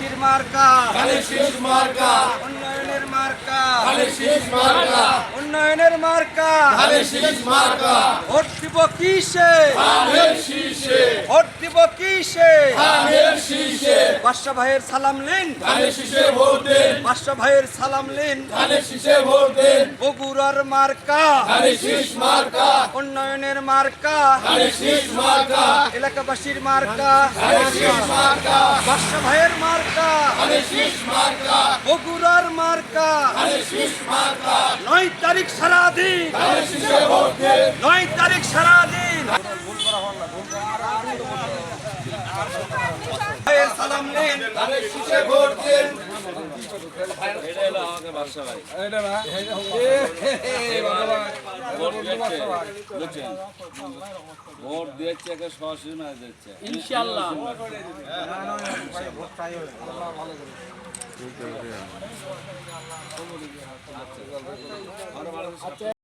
শীষ মার্কা, শীষ মার্কা, উন্নয়নের মার্কা, শীষ মার্কা, উন্নয়নের মার্কা, শীষ মার্কা, ভোট দিব কিসে, শীষে, ভোট দিব কিসে, শীষে, বাদশা ভাইয়ের সালাম লিন, শীষে ভোট দেন, বাদশা ভাইয়ের সালাম লিন, শীষে ভোট দেন, বগুড়ার মার্কা, শীষ মার্কা, উন্নয়নের মার্কা, শীষ মার্কা, এলাকাবাসীর মার্কা, শীষ মার্কা, বাদশা ভাইয়ের মার্কা, শীষ মার্কা, বগুড়ার মার্কা, শীষ মার্কা, 9 তারিখ সারাদিন, শীষে ভোট দেন, 9 তারিখ সারাদিন ভাইয়ের সালাম নিন, শীষে ভোট দেন, ভোট দিয়েছে একে সরাসরি ম্যাচ দিচ্ছে ইনশাআল্লাহ।